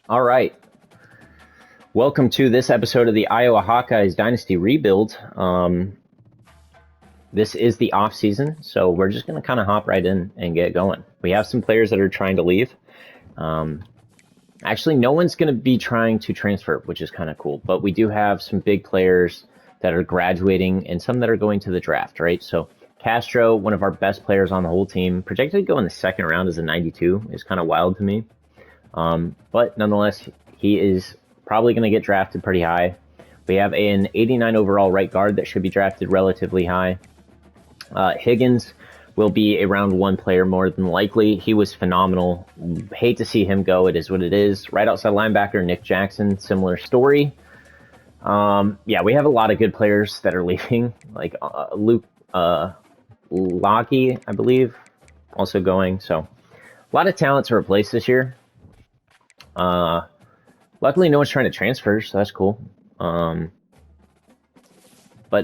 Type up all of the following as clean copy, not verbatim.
All right. Welcome to this episode of the Iowa Hawkeyes Dynasty Rebuild. This is the off season, so we're just going to kind of hop right in and get going. We have some players that are trying to leave. Actually, no one's going to be trying to transfer, which is kind of cool. But we do have some big players that are graduating and some that are going to the draft, right? So Castro, one of our best players on the whole team, projected to go in the second round as a 92 is kind of wild to me. But nonetheless, he is probably going to get drafted pretty high. We have an 89 overall right guard that should be drafted relatively high. Higgins will be a round one player more than likely. He was phenomenal. Hate to see him go. It is what it is. Right outside linebacker, Nick Jackson, similar story. Yeah, we have a lot of good players that are leaving, like Luke Lockie, I believe, also going. So a lot of talent to replace this year. Luckily, no one's trying to transfer, so that's cool. But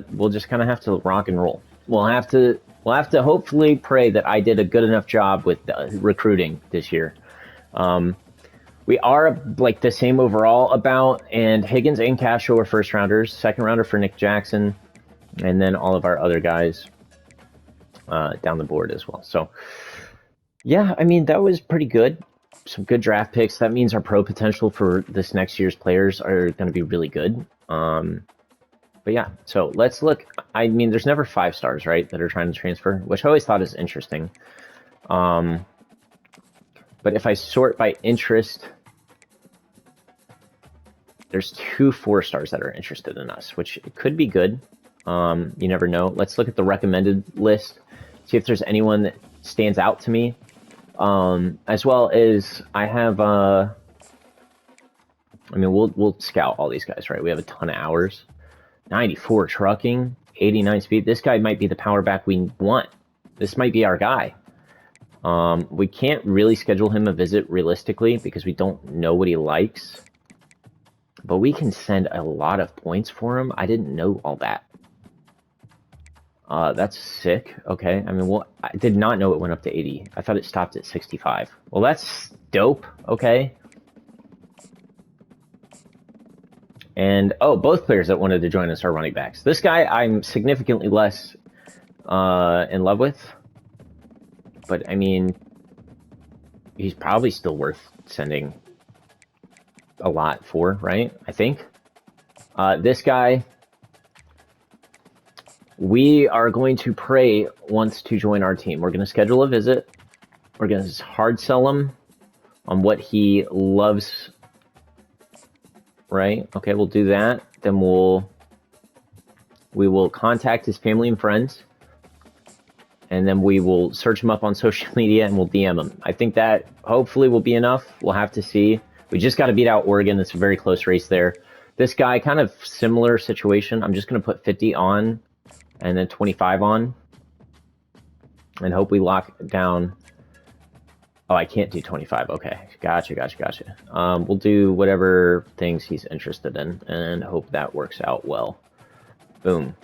we'll just kind of have to rock and roll. We'll have to hopefully pray that I did a good enough job with recruiting this year. We are like the same overall about, and Higgins and Castro are first rounders, second rounder for Nick Jackson, and then all of our other guys down the board as well. So yeah, I mean, that was pretty good. Some good draft picks. That means our pro potential for this next year's players are going to be really good. But yeah, so let's look. I mean, there's never 5 stars, right, that are trying to transfer, which I always thought is interesting. But if I sort by interest, there's 2 4 stars that are interested in us, which could be good. You never know. Let's look at the recommended list, see if there's anyone that stands out to me. As well as I have, I mean, we'll scout all these guys, right? We have a ton of hours. 94 trucking, 89 speed. This guy might be the power back we want. This might be our guy. We can't really schedule him a visit realistically because we don't know what he likes. But we can send a lot of points for him. I didn't know all that. That's sick. Okay. I mean, well, I did not know it went up to 80. I thought it stopped at 65. Well, that's dope. Okay. And, oh, both players that wanted to join us are running backs. This guy I'm significantly less in love with. But, I mean, he's probably still worth sending a lot for, right? I think. This guy, we are going to pray wants to join our team. We're going to schedule a visit. We're going to hard sell him on what he loves. Right? Okay, we'll do that. Then we will contact his family and friends. And then we will search him up on social media and we'll DM him. I think that hopefully will be enough. We'll have to see. We just got to beat out Oregon. It's a very close race there. This guy, kind of similar situation. I'm just going to put 50 on and then 25 on. And hope we lock down. Oh, I can't do 25. Okay, gotcha. We'll do whatever things he's interested in and hope that works out well. Boom.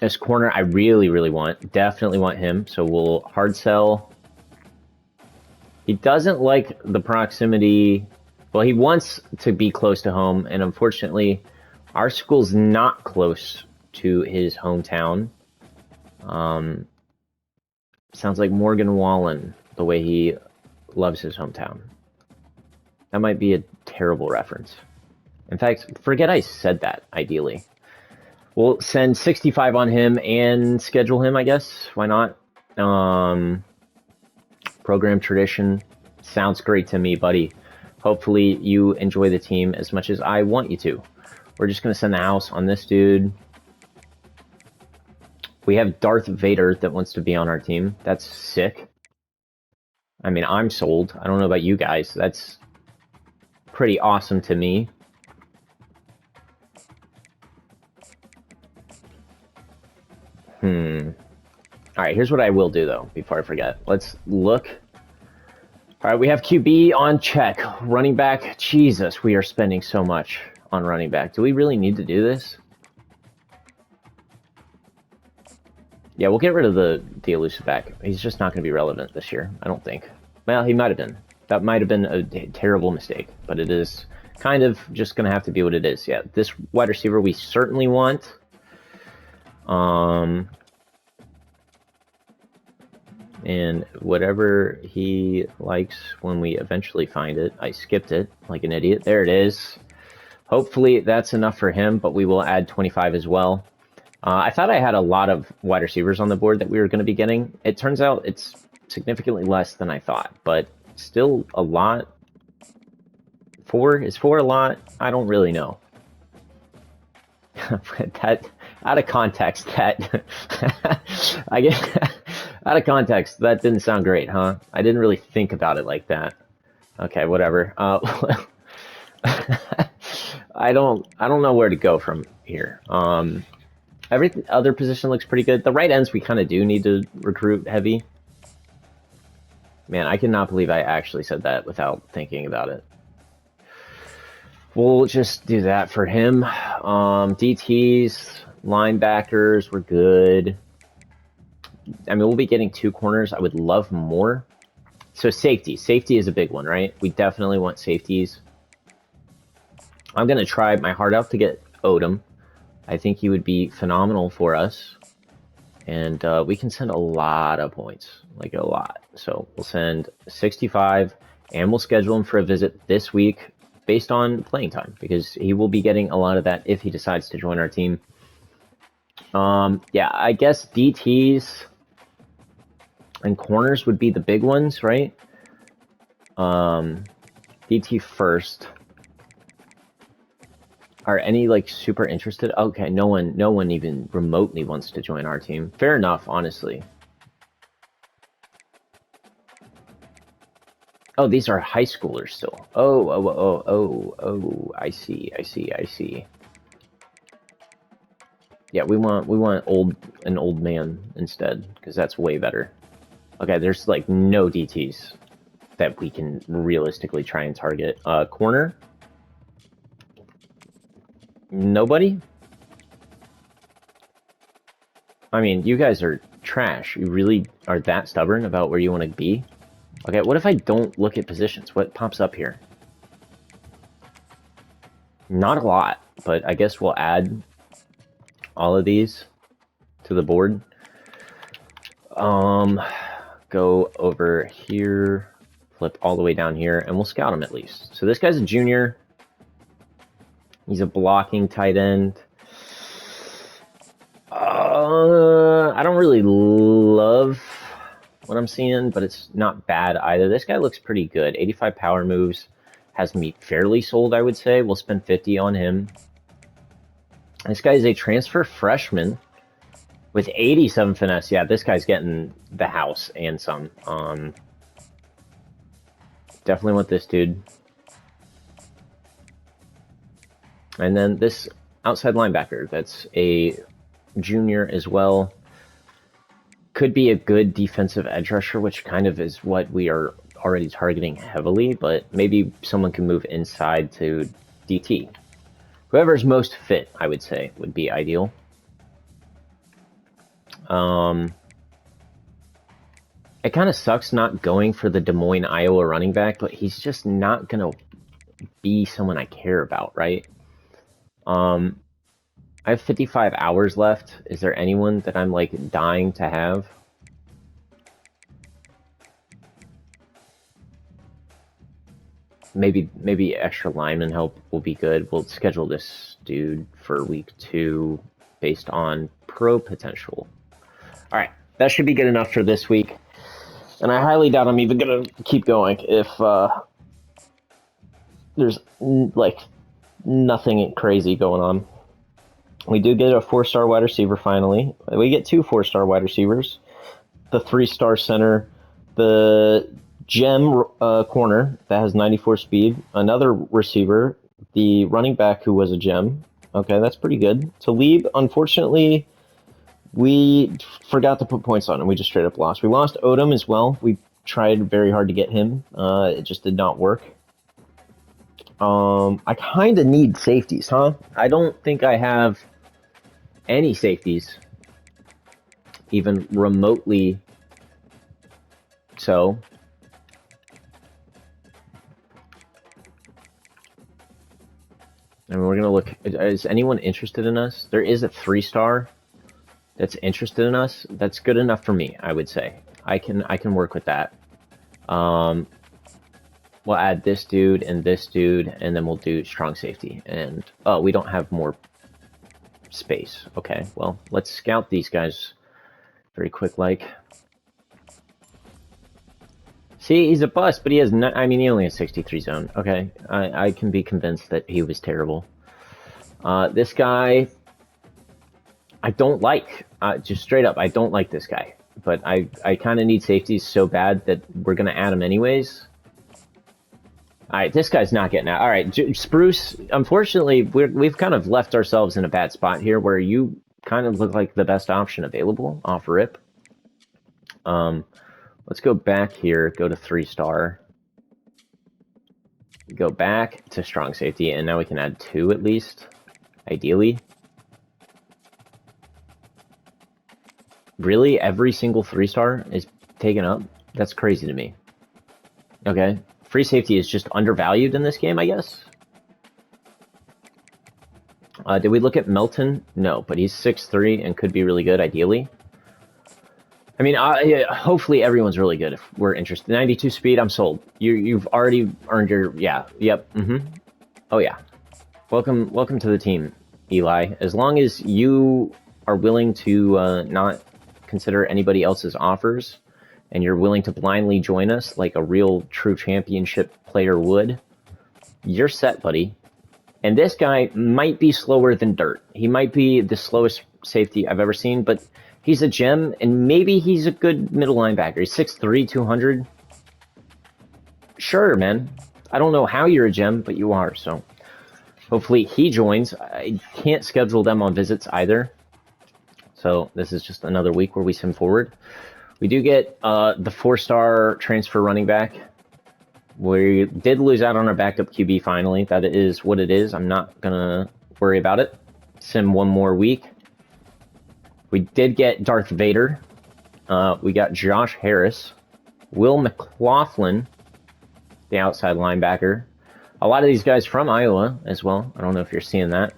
This corner I really want. Definitely want him. So we'll hard sell. He doesn't like the proximity. Well, he wants to be close to home, and unfortunately, our school's not close to his hometown. Sounds like Morgan Wallen, the way he loves his hometown. That might be a terrible reference. In fact, forget I said that, ideally. We'll send 65 on him and schedule him, I guess. Why not? Program tradition. Sounds great to me, buddy. Hopefully you enjoy the team as much as I want you to. We're just going to send the house on this dude. We have Darth Vader that wants to be on our team. That's sick. I mean, I'm sold. I don't know about you guys. That's pretty awesome to me. All right, here's what I will do, though, before I forget. Let's look. All right, we have QB on check. Running back. Jesus, we are spending so much on running back. Do we really need to do this? Yeah, we'll get rid of the elusive back. He's just not going to be relevant this year, I don't think. Well, he might have been. That might have been a terrible mistake, but it is kind of just going to have to be what it is. Yeah, this wide receiver we certainly want. And whatever he likes when we eventually find it. I skipped it like an idiot. There it is. Hopefully that's enough for him, but we will add 25 as well. I thought I had a lot of wide receivers on the board that we were going to be getting. It turns out it's significantly less than I thought, but still a lot. 4? Is 4 a lot? I don't really know. That, out of context, that... I guess... Out of context, that didn't sound great, huh? I didn't really think about it like that. Okay, whatever. I don't know where to go from here. Every other position looks pretty good. The right ends we kind of do need to recruit heavy. Man, I cannot believe I actually said that without thinking about it. We'll just do that for him. DTs, linebackers, we're good. I mean, we'll be getting 2 corners. I would love more. So safety. Safety is a big one, right? We definitely want safeties. I'm going to try my heart out to get Odom. I think he would be phenomenal for us. And we can send a lot of points. Like, a lot. So we'll send 65, and we'll schedule him for a visit this week based on playing time, because he will be getting a lot of that if he decides to join our team. Yeah, I guess DTs and corners would be the big ones, right? DT first. Are any like super interested? Okay, no one even remotely wants to join our team. Fair enough, honestly. Oh, these are high schoolers still. Oh, I see. Yeah, we want an old man instead, because that's way better. Okay, there's like no DTs that we can realistically try and target. Corner? Nobody? I mean, you guys are trash. You really are that stubborn about where you want to be? Okay, what if I don't look at positions? What pops up here? Not a lot, but I guess we'll add all of these to the board. Go over here, flip all the way down here, and we'll scout him at least. So this guy's a junior. He's a blocking tight end. I don't really love what I'm seeing, but it's not bad either. This guy looks pretty good. 85 power moves. Has me fairly sold, I would say. We'll spend 50 on him. This guy is a transfer freshman with 87 finesse. Yeah, this guy's getting the house and some. Definitely want this dude. And then this outside linebacker, that's a junior as well. Could be a good defensive edge rusher, which kind of is what we are already targeting heavily, but maybe someone can move inside to DT. Whoever's most fit, I would say, would be ideal. It kind of sucks not going for the Des Moines, Iowa running back, but he's just not going to be someone I care about, right? I have 55 hours left. Is there anyone that I'm, like, dying to have? Maybe extra lineman help will be good. We'll schedule this dude for week 2 based on pro potential. All right, that should be good enough for this week. And I highly doubt I'm even going to keep going if there's, like, nothing crazy going on. We do get a 4-star wide receiver finally. We get 2 4-star wide receivers. The 3-star center, the gem corner that has 94 speed, another receiver, the running back who was a gem. Okay, that's pretty good. Talib, unfortunately, we forgot to put points on him. We just straight up lost. We lost Odom as well. We tried very hard to get him. It just did not work. I kind of need safeties, huh? I don't think I have any safeties, even remotely so. I mean, we're going to look. Is anyone interested in us? There is a 3-star that's interested in us. That's good enough for me, I would say. I can work with that. We'll add this dude, and then we'll do strong safety. And, oh, we don't have more space. Okay, well, let's scout these guys very quick, like. See, he's a bust, but he has I mean, he only has 63 zone. Okay, I can be convinced that he was terrible. This guy, I don't like. Just straight up, I don't like this guy. But I kind of need safeties so bad that we're going to add him anyways. All right, this guy's not getting out. All right, Spruce, unfortunately, we've kind of left ourselves in a bad spot here where you kind of look like the best option available off rip. Let's go back here, go to 3-star. Go back to strong safety, and now we can add 2 at least, ideally. Really? Every single 3-star is taken up? That's crazy to me. Okay. Free safety is just undervalued in this game, I guess. Did we look at Melton? No, but he's 6'3" and could be really good, ideally. I mean, yeah, hopefully everyone's really good if we're interested. 92 speed, I'm sold. You've already earned your... Yeah, yep, Oh, yeah. Welcome to the team, Eli. As long as you are willing to not consider anybody else's offers, and you're willing to blindly join us like a real true championship player would, you're set, buddy. And this guy might be slower than dirt. He might be the slowest safety I've ever seen, but he's a gem, and maybe he's a good middle linebacker. He's 6'3", 200. Sure, man. I don't know how you're a gem, but you are, so hopefully he joins. I can't schedule them on visits either. So this is just another week where we sim forward. We do get the 4-star transfer running back. We did lose out on our backup QB finally. That is what it is. I'm not going to worry about it. Sim one more week. We did get Darth Vader. We got Josh Harris. Will McLaughlin, the outside linebacker. A lot of these guys from Iowa as well. I don't know if you're seeing that.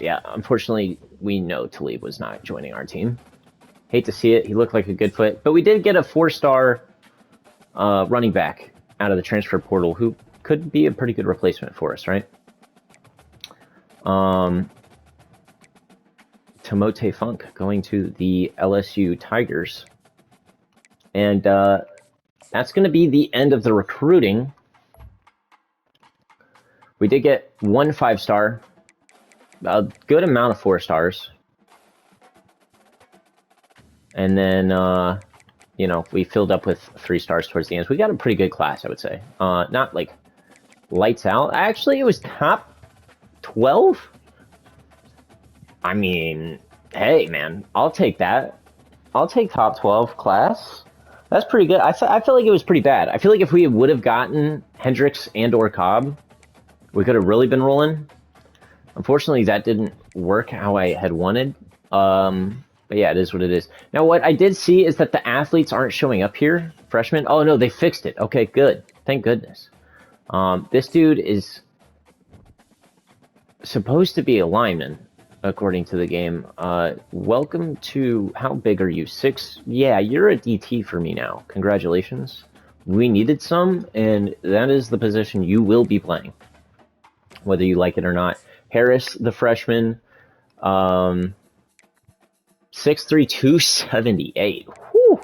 Yeah, unfortunately, we know Talib was not joining our team. Hate to see it. He looked like a good fit. But we did get a 4-star running back out of the transfer portal who could be a pretty good replacement for us, right? Tamote Funk going to the LSU Tigers. And that's going to be the end of the recruiting. We did get 1 5-star, a good amount of 4-stars. And then, you know, we filled up with 3 stars towards the end. So we got a pretty good class, I would say. Not like lights out. Actually, it was top 12. I mean, hey, man, I'll take that. I'll take top 12 class. That's pretty good. I feel like it was pretty bad. I feel like if we would have gotten Hendricks and or Cobb, we could have really been rolling. Unfortunately, that didn't work how I had wanted. But yeah, it is what it is. Now, what I did see is that the athletes aren't showing up here. Freshmen. Oh, no, they fixed it. Okay, good. Thank goodness. This dude is supposed to be a lineman, according to the game. Welcome to... How big are you? 6? Yeah, you're a DT for me now. Congratulations. We needed some, and that is the position you will be playing, whether you like it or not. Harris, the freshman... 6'3", 278. Whew.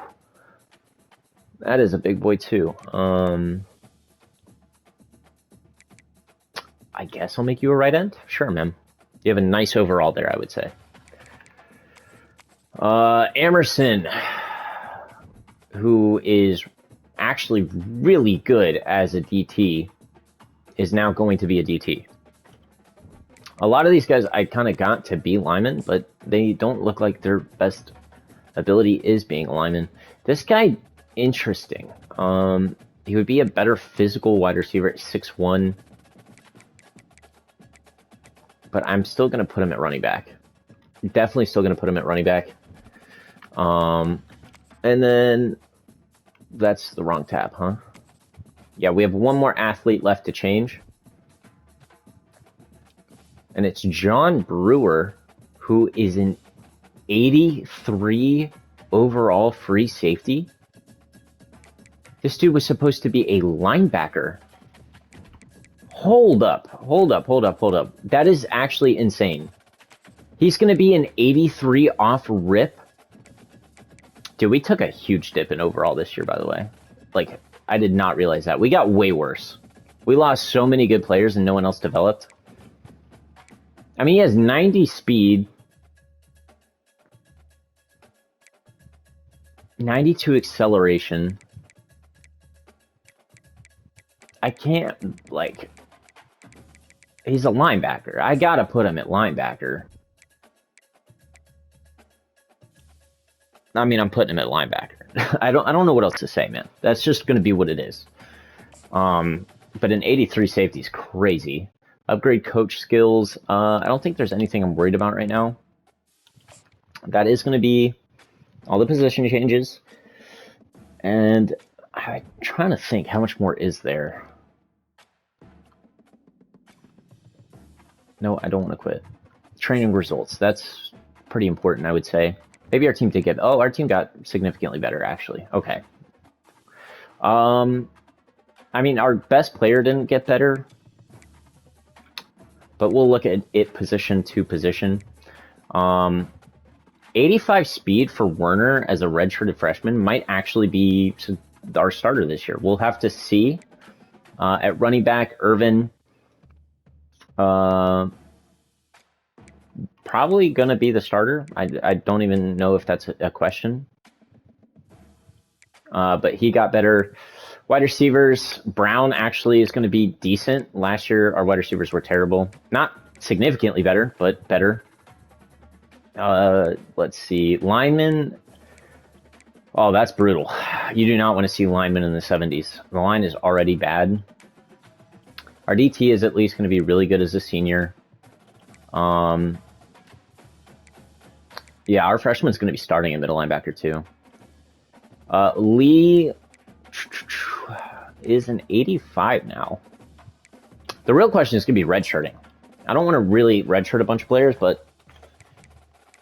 That is a big boy, too. I guess I'll make you a right end? Sure, man. You have a nice overall there, I would say. Emerson, who is actually really good as a DT, is now going to be a DT. A lot of these guys I kind of got to be linemen, but they don't look like their best ability is being a lineman. This guy, interesting. He would be a better physical wide receiver at 6'1". But I'm still going to put him at running back. Definitely still going to put him at running back. And then that's the wrong tab, huh? Yeah, we have one more athlete left to change. And it's John Brewer, who is an 83 overall free safety. This dude was supposed to be a linebacker. Hold up. That is actually insane. He's going to be an 83 off rip. Dude, we took a huge dip in overall this year, by the way. Like, I did not realize that. We got way worse. We lost so many good players and no one else developed. I mean, he has 90 speed, 92 acceleration. I can't, like, he's a linebacker. I gotta put him at linebacker. I mean, I'm putting him at linebacker. I don't know what else to say, man. That's just gonna be what it is. But an 83 safety is crazy. Upgrade coach skills. I don't think there's anything I'm worried about right now. That is going to be all the position changes. And I'm trying to think, how much more is there? No, I don't want to quit. Training results. That's pretty important, I would say. Maybe our team did get... Oh, our team got significantly better, actually. Okay. I mean, our best player didn't get better. But we'll look at it position to position. 85 speed for Werner as a redshirted freshman might actually be our starter this year. We'll have to see. At running back, Irvin. Probably going to be the starter. I don't even know if that's a question. But he got better. Wide receivers, Brown actually is going to be decent. Last year, our wide receivers were terrible. Not significantly better, but better. Let's see. Linemen. Oh, that's brutal. You do not want to see linemen in the 70s. The line is already bad. Our DT is at least going to be really good as a senior. Yeah, our freshman's going to be starting at middle linebacker too. Lee is an 85 now. The real question is going to be redshirting. I don't want to really redshirt a bunch of players, but...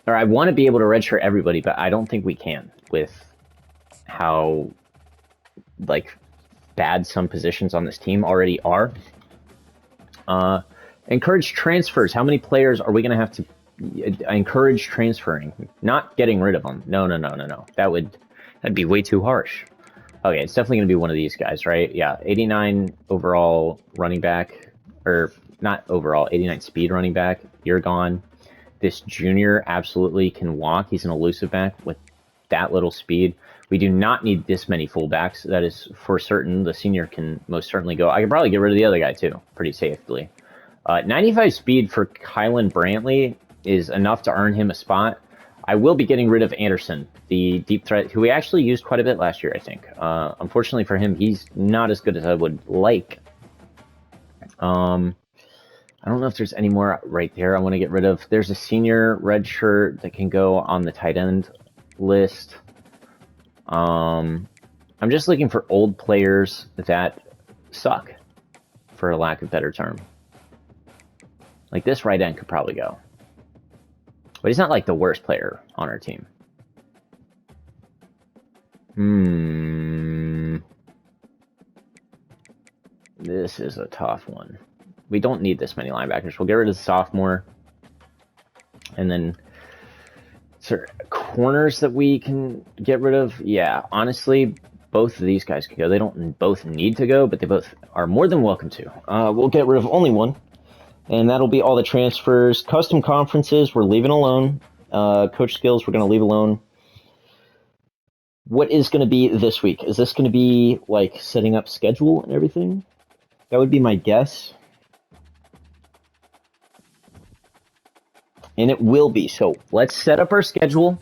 Or I want to be able to redshirt everybody, but I don't think we can with how, like, bad some positions on this team already are. Encourage transfers. How many players are we going to have to encourage transferring? Not getting rid of them. No. That'd be way too harsh. Okay, it's definitely going to be one of these guys, right? Yeah, 89 overall running back, or not overall, 89 speed running back. You're gone. This junior absolutely can walk. He's an elusive back with that little speed. We do not need this many fullbacks. That is for certain. The senior can most certainly go. I could probably get rid of the other guy too, pretty safely. 95 speed for Kylan Brantley is enough to earn him a spot. I will be getting rid of Anderson, the deep threat, who we actually used quite a bit last year, I think. Unfortunately for him, he's not as good as I would like. I don't know if there's any more right there I want to get rid of. There's a senior red shirt that can go on the tight end list. I'm just looking for old players that suck, for a lack of a better term. Like this right end could probably go. But he's not like the worst player on our team. This is a tough one. We don't need this many linebackers. We'll get rid of the sophomore. And then corners that we can get rid of. Yeah, honestly, both of these guys can go. They don't both need to go, but they both are more than welcome to. We'll get rid of only one. And that'll be all the transfers. Custom conferences, we're leaving alone. Coach skills, we're going to leave alone. What is going to be this week? Is this going to be, like, setting up schedule and everything? That would be my guess. And it will be. So let's set up our schedule.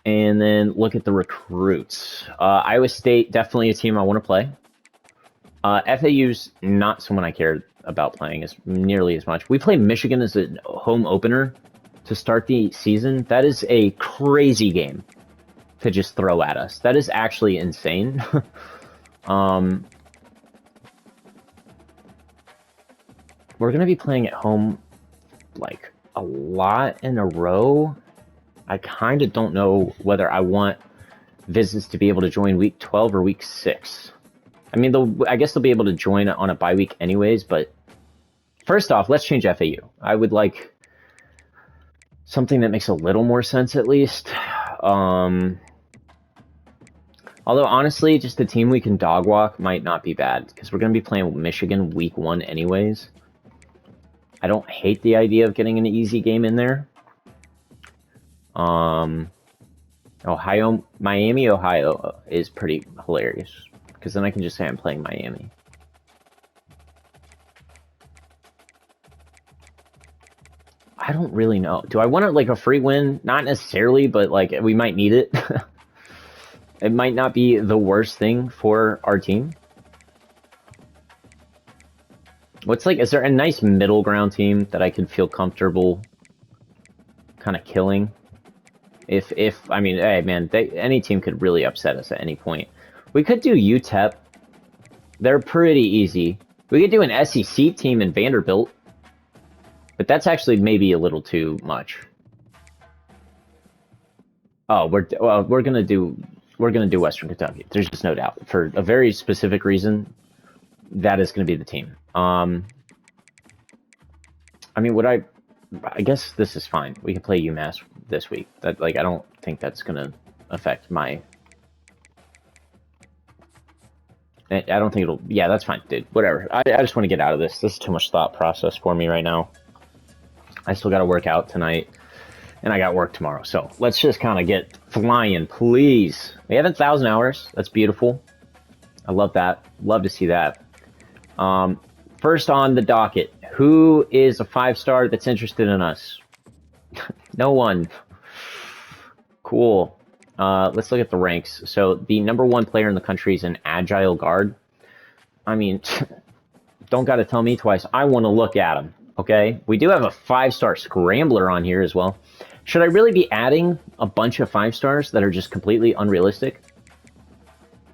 And then look at the recruits. Iowa State, definitely a team I want to play. FAU's not someone I care about playing as nearly as much. We play Michigan as a home opener to start the season. That is a crazy game to just throw at us. That is actually insane. We're we're going to be playing at home like a lot in a row. I kind of don't know whether I want visits to be able to join week 12 or week 6. I mean, I guess they'll be able to join on a bye week anyways, but first off, let's change FAU. I would like something that makes a little more sense at least. Although honestly, just a team we can dog walk might not be bad because we're going to be playing Michigan week 1 anyways. I don't hate the idea of getting an easy game in there. Miami, Ohio is pretty hilarious because then I can just say I'm playing Miami. I don't really know. Do I want like a free win? Not necessarily, but like we might need it. It might not be the worst thing for our team. Is there a nice middle ground team that I could feel comfortable kind of killing? I mean, hey man, any team could really upset us at any point. We could do UTEP. They're pretty easy. We could do an SEC team in Vanderbilt, but that's actually maybe a little too much. Oh, we're gonna do Western Kentucky. There's just no doubt. For a very specific reason, that is gonna be the team. I mean, I guess this is fine. We can play UMass this week. I don't think that's gonna affect my. I don't think it'll. Yeah, that's fine, dude. Whatever. I just want to get out of this. This is too much thought process for me right now. I still got to work out tonight, and I got work tomorrow. So let's just kind of get flying, please. We have 1,000 hours. That's beautiful. I love that. Love to see that. First on the docket, who is a 5-star that's interested in us? No one. Cool. Let's look at the ranks. So the #1 player in the country is an agile guard. I mean, don't got to tell me twice. I want to look at him. Okay. We do have a 5-star scrambler on here as well. Should I really be adding a bunch of 5-stars that are just completely unrealistic?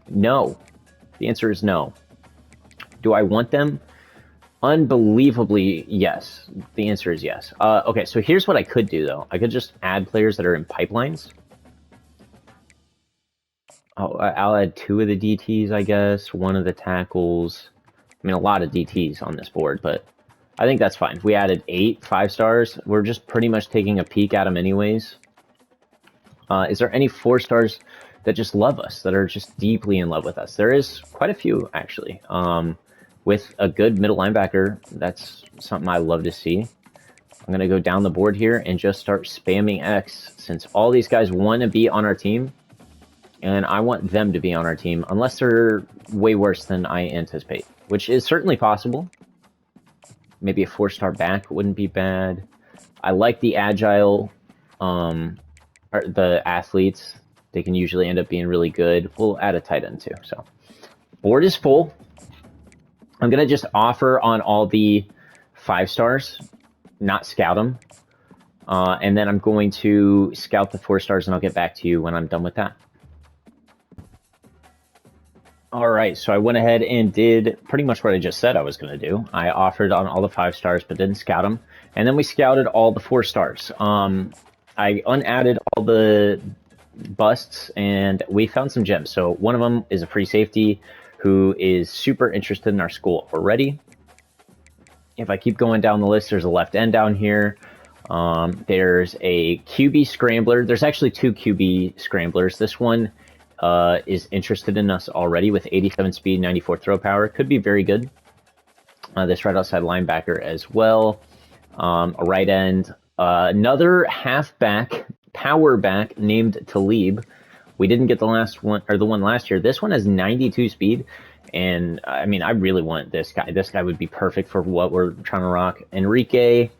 No. The answer is no. Do I want them? Unbelievably, yes. The answer is yes. Okay, so here's what I could do, though. I could just add players that are in pipelines. Oh, I'll add 2 of the DTs, I guess. 1 of the tackles. I mean, a lot of DTs on this board, but I think that's fine. If we added 8 5-stars, we're just pretty much taking a peek at them anyways. Is there any 4-stars that just love us, that are just deeply in love with us? There is quite a few, actually. With a good middle linebacker, that's something I love to see. I'm going to go down the board here and just start spamming X, since all these guys want to be on our team, and I want them to be on our team, unless they're way worse than I anticipate, which is certainly possible. Maybe a 4-star back wouldn't be bad. I like the agile, the athletes. They can usually end up being really good. We'll add a tight end too. So, board is full. I'm going to just offer on all the 5-stars, not scout them. And then I'm going to scout the 4-stars, and I'll get back to you when I'm done with that. All right, so I went ahead and did pretty much what I just said I was going to do. I offered on all the 5-stars, but didn't scout them. And then we scouted all the 4-stars. I unadded all the busts, and we found some gems. So one of them is a free safety who is super interested in our school already. If I keep going down the list, there's a left end down here. There's a QB scrambler. There's actually 2 QB scramblers. This one is interested in us already with 87 speed, 94 throw power. Could be very good. This right outside linebacker as well. A right end. Another halfback, power back named Talib. We didn't get the last one, or the one last year. This one has 92 speed, and I mean, I really want this guy. This guy would be perfect for what we're trying to rock. Enrique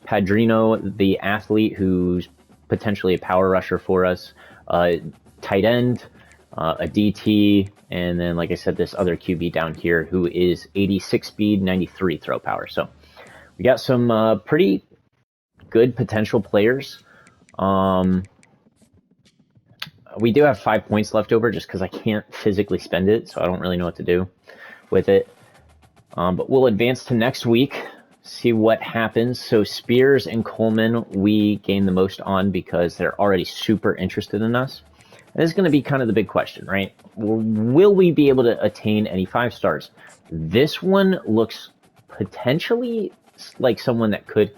Padrino, the athlete who's potentially a power rusher for us. Tight end, a DT, and then, like I said, this other QB down here who is 86 speed, 93 throw power. So we got some pretty good potential players. We do have 5 points left over just because I can't physically spend it, so I don't really know what to do with it. But we'll advance to next week. see what happens. So Spears and Coleman, we gain the most on because they're already super interested in us. And this is going to be kind of the big question, right? Will we be able to attain any 5 stars? This one looks potentially like someone that could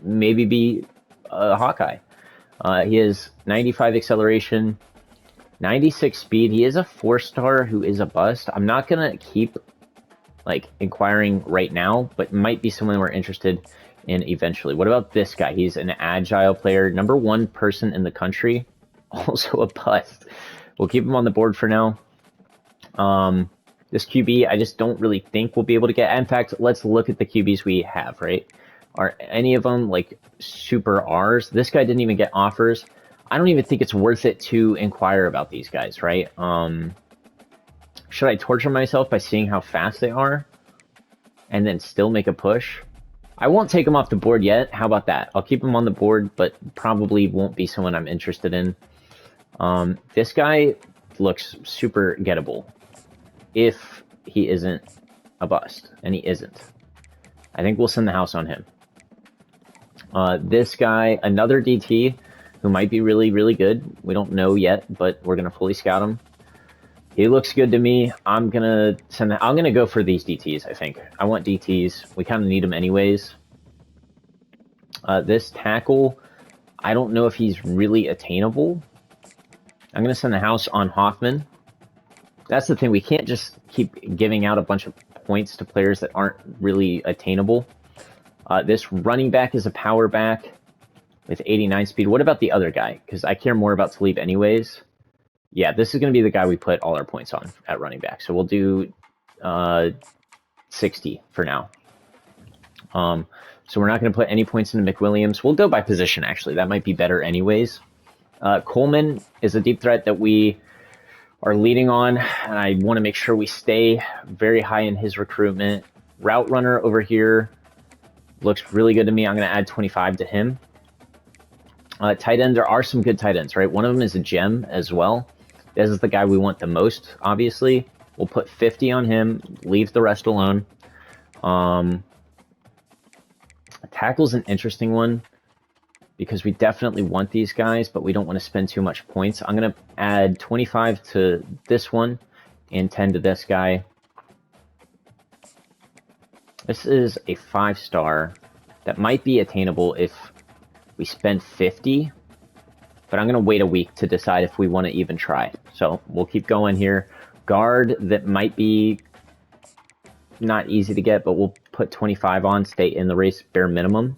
maybe be a Hawkeye. He has 95 acceleration, 96 speed. He is a 4-star who is a bust. I'm not going to keep like inquiring right now, but might be someone we're interested in eventually. What about this guy? He's an agile player, #1 person in the country, also a bust. We'll keep him on the board for now. This QB, I just don't really think we'll be able to get. In fact, let's look at the QBs we have, right? Are any of them like super R's? This guy didn't even get offers. I don't even think it's worth it to inquire about these guys, right? Should I torture myself by seeing how fast they are and then still make a push? I won't take them off the board yet. How about that? I'll keep them on the board, but probably won't be someone I'm interested in. This guy looks super gettable if he isn't a bust, and he isn't. I think we'll send the house on him. This guy, another DT who might be really, really good. We don't know yet, but we're going to fully scout him. He looks good to me. I'm gonna go for these DTs, I think. I want DTs. We kind of need them anyways. This tackle, I don't know if he's really attainable. I'm gonna send the house on Hoffman. That's the thing. We can't just keep giving out a bunch of points to players that aren't really attainable. This running back is a power back with 89 speed. What about the other guy? Because I care more about Talib anyways. Yeah, this is going to be the guy we put all our points on at running back. So we'll do 60 for now. So we're not going to put any points into McWilliams. We'll go by position, actually. That might be better anyways. Coleman is a deep threat that we are leading on, and I want to make sure we stay very high in his recruitment. Route runner over here looks really good to me. I'm going to add 25 to him. Tight end, there are some good tight ends, right? One of them is a gem as well. This is the guy we want the most, obviously. We'll put 50 on him, leave the rest alone. Tackle's an interesting one because we definitely want these guys, but we don't want to spend too much points. I'm going to add 25 to this one and 10 to this guy. This is a 5-star that might be attainable if we spend 50. But I'm going to wait a week to decide if we want to even try. So we'll keep going here. Guard that might be not easy to get, but we'll put 25 on, stay in the race, bare minimum.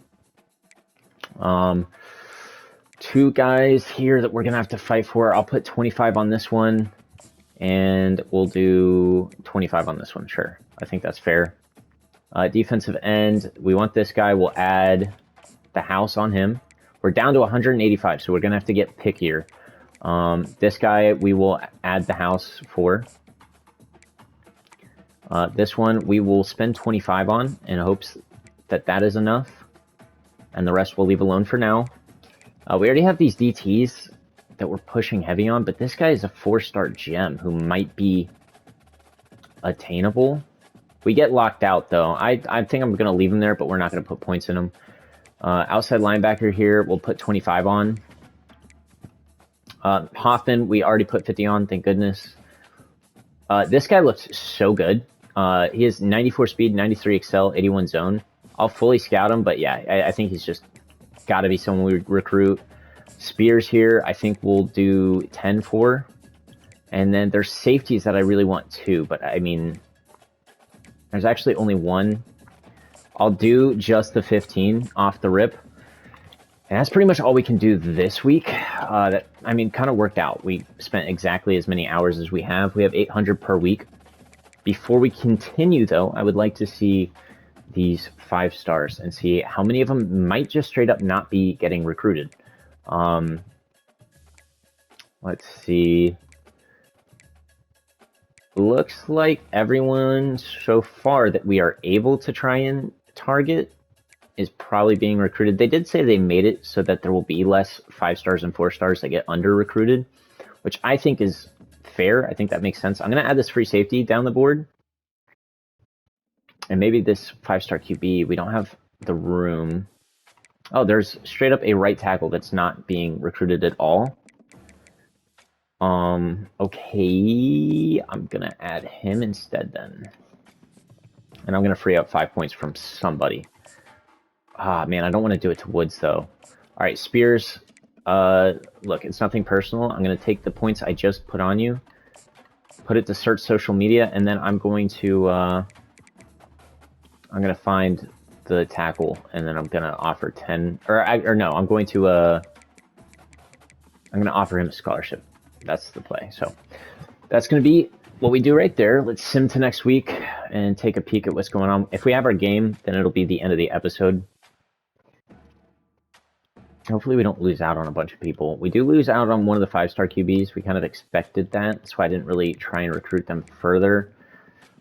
2 guys here that we're going to have to fight for. I'll put 25 on this one, and we'll do 25 on this one. Sure, I think that's fair. Defensive end, we want this guy. We'll add the house on him. We're down to 185, so we're going to have to get pickier. This guy, we will add the house for. This one, we will spend 25 on in hopes that that is enough. And the rest we'll leave alone for now. We already have these DTs that we're pushing heavy on, but this guy is a 4-star gem who might be attainable. We get locked out, though. I think I'm going to leave him there, but we're not going to put points in him. Outside linebacker here, we'll put 25 on. Hoffman, we already put 50 on, thank goodness. This guy looks so good. He has 94 speed, 93 excel, 81 zone. I'll fully scout him, but yeah, I think he's just got to be someone we recruit. Spears here, I think we'll do 10 for. And then there's safeties that I really want too, but I mean, there's actually only one. I'll do just the 15 off the rip. And that's pretty much all we can do this week. That, I mean, kind of worked out. We spent exactly as many hours as we have. We have 800 per week. Before we continue, though, I would like to see these 5 stars and see how many of them might just straight up not be getting recruited. Let's see. Looks like everyone so far that we are able to try and target is probably being recruited. They did say they made it so that there will be less 5 stars and 4 stars that get under recruited, which I think is fair. I think that makes sense. I'm going to add this free safety down the board. And maybe this 5-star QB, we don't have the room. Oh, there's straight up a right tackle that's not being recruited at all. Okay, I'm gonna add him instead then. And I'm gonna free up 5 points from somebody. Ah, man, I don't want to do it to Woods, though. All right, Spears, look, it's nothing personal. I'm gonna take the points I just put on you, put it to search social media, and then I'm going to, I'm gonna find the tackle, and then I'm gonna offer 10, or no, I'm gonna offer him a scholarship. That's the play. So that's gonna be what we do right there. Let's sim to next week and take a peek at what's going on. If we have our game, then it'll be the end of the episode. Hopefully we don't lose out on a bunch of people. We do lose out on one of the 5-star QBs. We kind of expected that. That's why I didn't really try and recruit them further.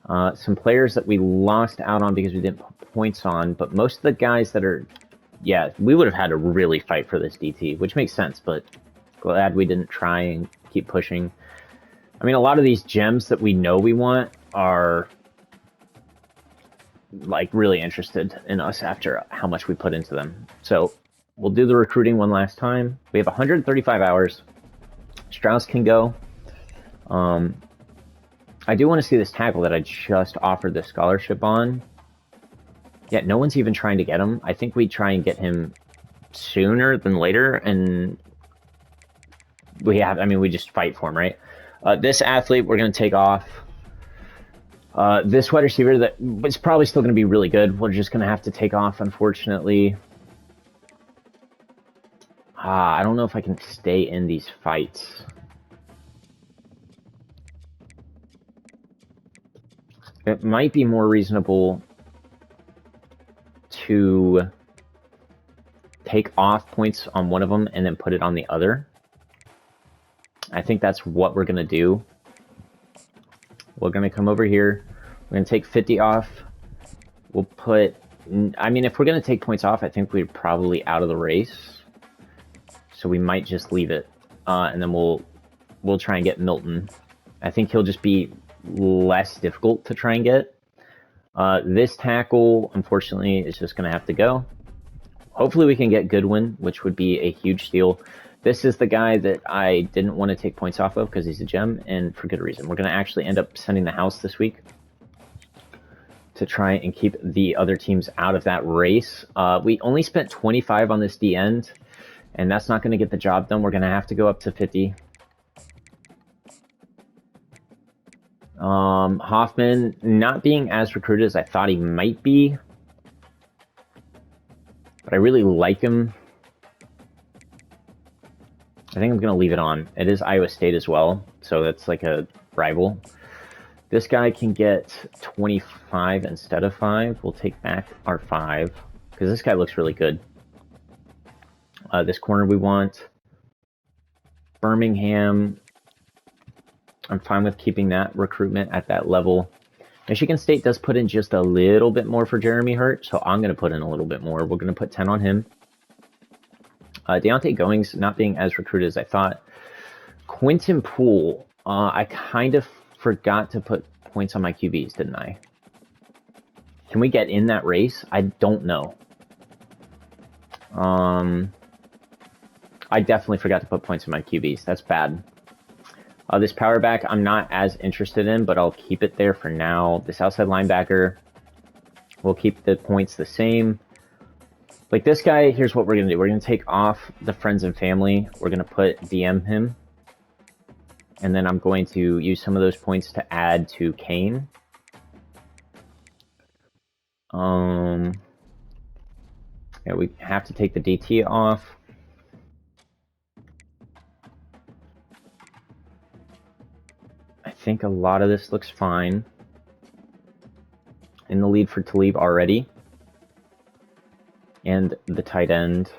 Some players that we lost out on because we didn't put points on, but most of the guys that are, yeah, we would have had to really fight for this DT, which makes sense, but glad we didn't try and keep pushing. I mean, a lot of these gems that we know we want are like really interested in us after how much we put into them. So we'll do the recruiting one last time. We have 135 hours. Strauss can go. I do want to see this tackle that I just offered the scholarship on. Yeah, no one's even trying to get him. I think we try and get him sooner than later, and we just fight for him, right? This athlete, we're going to take off. This wide receiver, that is probably still going to be really good. We're just going to have to take off, unfortunately. I don't know if I can stay in these fights. It might be more reasonable to take off points on one of them and then put it on the other. I think that's what we're going to do. We're going to come over here. We're going to take 50 off. We'll put... I mean, if we're going to take points off, I think we're probably out of the race. So we might just leave it. And then we'll try and get Milton. I think he'll just be less difficult to try and get. This tackle, unfortunately, is just going to have to go. Hopefully we can get Goodwin, which would be a huge steal. This is the guy that I didn't want to take points off of because he's a gem, and for good reason. We're going to actually end up sending the house this week to try and keep the other teams out of that race. We only spent 25 on this D end, and that's not going to get the job done. We're going to have to go up to 50. Hoffman not being as recruited as I thought he might be, but I really like him. I think I'm going to leave it on. It is Iowa State as well, so that's like a rival. This guy can get 25 instead of 5. We'll take back our 5, because this guy looks really good. This corner we want. Birmingham. I'm fine with keeping that recruitment at that level. Michigan State does put in just a little bit more for Jeremy Hurt, so I'm going to put in a little bit more. We're going to put 10 on him. Deontay Goings not being as recruited as I thought. Quinton Poole, I kind of forgot to put points on my QBs, didn't I? Can we get in that race? I don't know. I definitely forgot to put points on my QBs. That's bad. This power back, I'm not as interested in, but I'll keep it there for now. This outside linebacker, we'll keep the points the same. Like this guy, here's what we're going to do. We're going to take off the friends and family. We're going to put DM him. And then I'm going to use some of those points to add to Kane. Yeah, we have to take the DT off. I think a lot of this looks fine. In the lead for Talib already. And the tight end.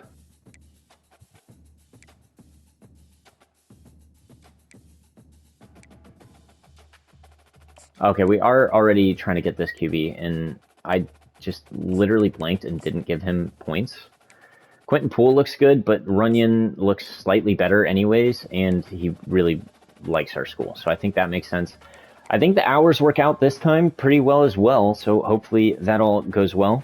Okay, we are already trying to get this QB, and I just literally blanked and didn't give him points. Quinton Poole looks good, but Runyon looks slightly better anyways, and he really likes our school, so I think that makes sense. I think the hours work out this time pretty well as well, so hopefully that all goes well.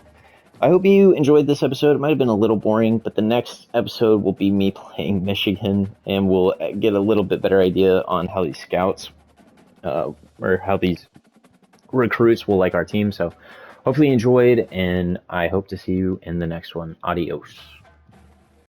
I hope you enjoyed this episode. It might have been a little boring, but the next episode will be me playing Michigan, and we'll get a little bit better idea on how these scouts or how these recruits will like our team. So hopefully you enjoyed, and I hope to see you in the next one. Adios.